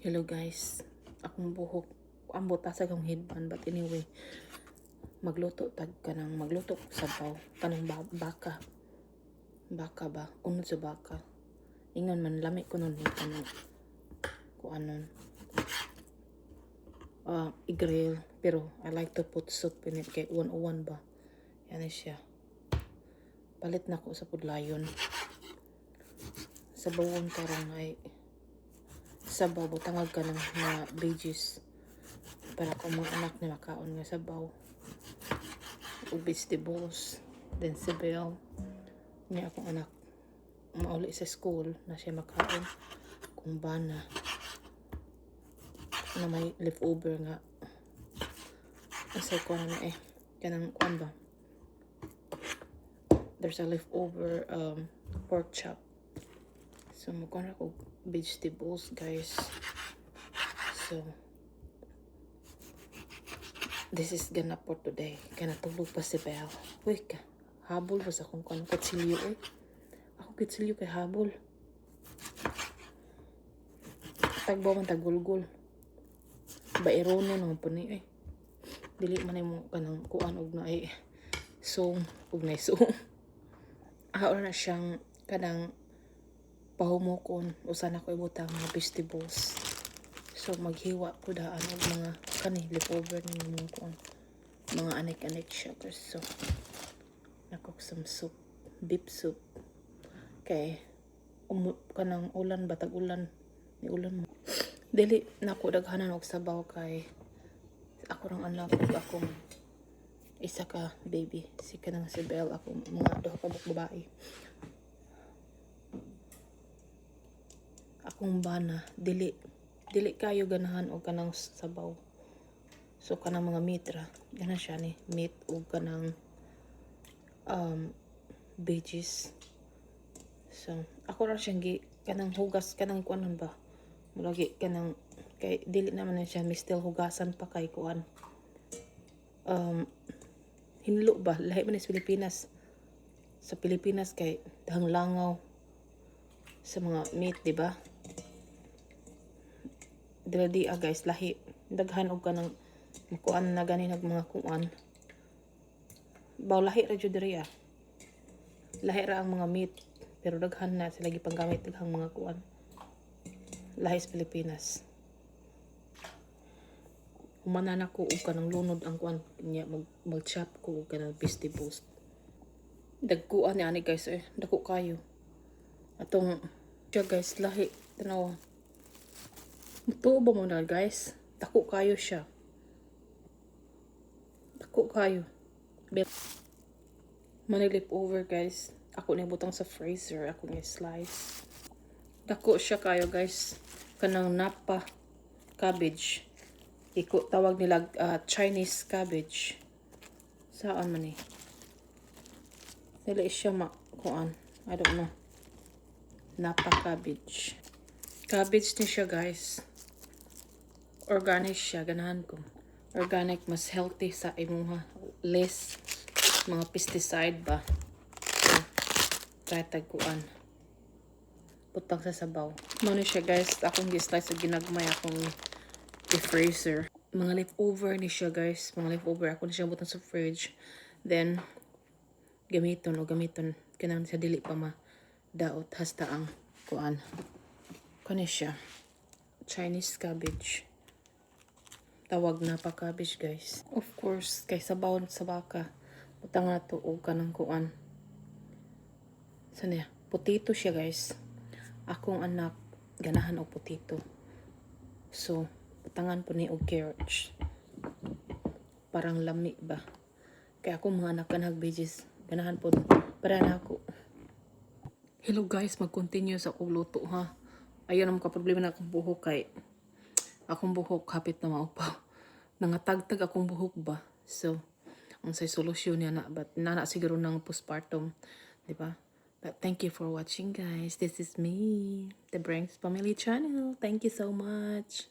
Hello guys, akong buhok ambot asa akong headband, but anyway magluto ko sabaw kanang baka ba unod sa baka ingon man lami ko nun kanang kuanon i-grill, pero I like to put soup in it kay 101 ba yan siya. Palit na ko sa pudlayon sabawon karong ay sabaw butangag ka ng mga veggies para kung mga anak na makaon nga sabaw o vegetables. Then si Belle niya akong anak mauli sa school na siya makaon kung bana na may leftover nga asay ko na kanang kuan ba, there's a leftover pork chop, so magkuhan ako vegetables guys. So this is gonna for today. Kana tulog pa si Belle. Uy ka, habol ba sa akong kutsilyo eh. Ako kutsilyo kay habol. Tagbaw man tagulgul. Bairone naman po ni eh. Dili man mo kanang kuan og na eh. So, og na so. Na siyang kanang pahumukon usan ako ibutang mga vegetables. So maghiwa ko daan og mga kani leftover ni mo ko mga anek-anek siya guys. So nakok some soup, beef soup kay kanang ulan batag ulan ni ulan mo dili nako daghanan og sabaw kay ako rang anak ug akong isa ka baby si kanang si Belle, ako mga duha ka babae. Akong bana dili kayo ganahan og kanang sabaw. So kanang mga meat ra gana siya ni meat ug kanang veggies. So ako ra siyang kanang hugas kanang kuanon ba mulagi kanang kay dili naman na siya mistel hugasan pa kay kuan hinlo ba lahi man sa Pilipinas. Sa Pilipinas kay dahang langaw sa mga meat, di ba? Dili guys lahi daghan og kanang kuan na gani nag mga kuan baw lahi ra jud diri lahi ra ang mga meat pero daghan na sila gipanggamit daghang mga kuan lahi sa Pilipinas. Humanan ako og kanang lunod ang kuan niya mag-chop ko og kanang vegetables. Dagkuan ni ani guys dako kayo atong siya guys lahi tanaw. Mutuo ba mo na guys? Dako kayo siya. Dako kayo. Mani leftover guys. Ako na butang sa freezer. Ako na slice. Dako siya kayo guys. Kanang napa cabbage. Tawag nila Chinese cabbage. Saan man eh. Dili siya kuan. I don't know. Napa cabbage. Cabbage ni siya guys. Organic siya, ganahan ko. Organic, mas healthy sa imuha. Less mga pesticide ba. So, kaya tagkuan. Putang sa sabaw. Mano siya guys, akong gislice sa ginagmay akong i-freezer. Mga leftover ni siya guys. Mga leftover. Ako na siya butang sa fridge. Then, gamiton. Kanang sa dili pa daot hasta ang kuan. Kani siya. Chinese cabbage. Tawag na pa cabbage guys. Of course, kay sabaw sa baka. Butang na to o kanang kuan. Sana potato siya guys. Akong anak ganahan og potato. So, butangan po ni og carrots. Parang lami ba. Kaya akong mga anak ganag veggies. Ganahan po. Para na ako. Hello guys, mag-continue sa akong luto ha. Ayun ang problema na akong buhok kay akong buhok hapit na maupaw. Nangatagtag akong buhok ba. So, ang say solusyon niya na. But nana siguro ng postpartum. Diba? But thank you for watching guys. This is me, the Branks Family Channel. Thank you so much.